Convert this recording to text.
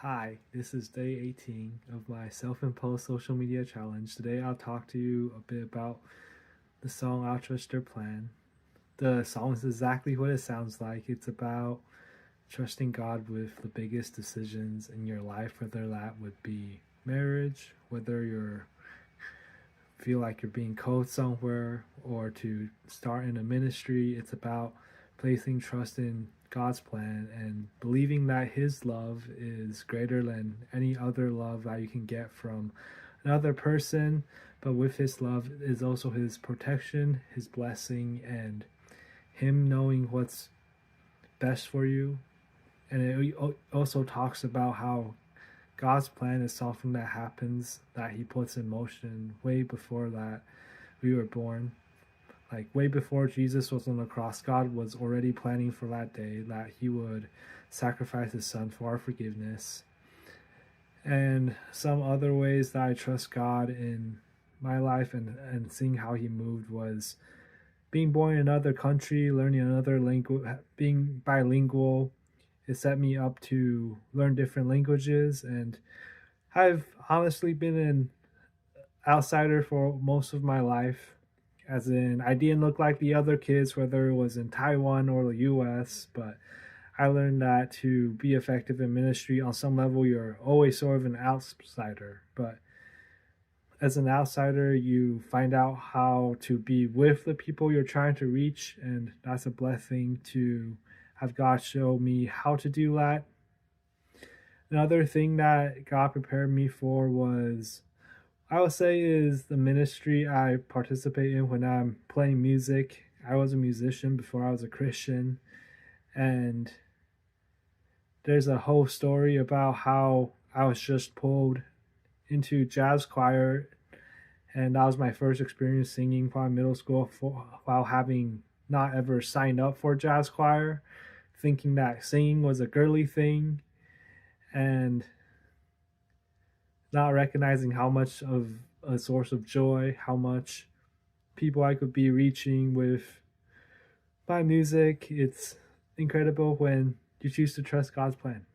Hi, this is day 18 of my self-imposed social media challenge. Today I'll talk to you a bit about the song I'll Trust Your Plan. The song is exactly what it sounds like. It's about trusting God with the biggest decisions in your life, whether that would be marriage, whether you feel like you're being called somewhere, or to start in a ministry. It's about placing trust in God's plan and believing that His love is greater than any other love that you can get from another person. But with His love is also His protection, His blessing, and Him knowing what's best for you. And it also talks about how God's plan is something that happens that He puts in motion way before that we were born. Like way before Jesus was on the cross, God was already planning for that day that He would sacrifice His Son for our forgiveness. And some other ways that I trust God in my life and seeing how He moved was being born in another country, learning another language, being bilingual. It set me up to learn different languages, and I've honestly been an outsider for most of my life. As in, I didn't look like the other kids, whether it was in Taiwan or the US, but I learned that to be effective in ministry, on some level, you're always sort of an outsider. But as an outsider, you find out how to be with the people you're trying to reach, and that's a blessing to have God show me how to do that. Another thing that God prepared me for was, I would say, is the ministry I participate in when I'm playing music. I was a musician before I was a Christian, and there's a whole story about how I was just pulled into jazz choir, and that was my first experience singing while in middle school while having not ever signed up for jazz choir, thinking that singing was a girly thing, and not recognizing how much of a source of joy, how much people I could be reaching with my music. It's incredible when you choose to trust God's plan.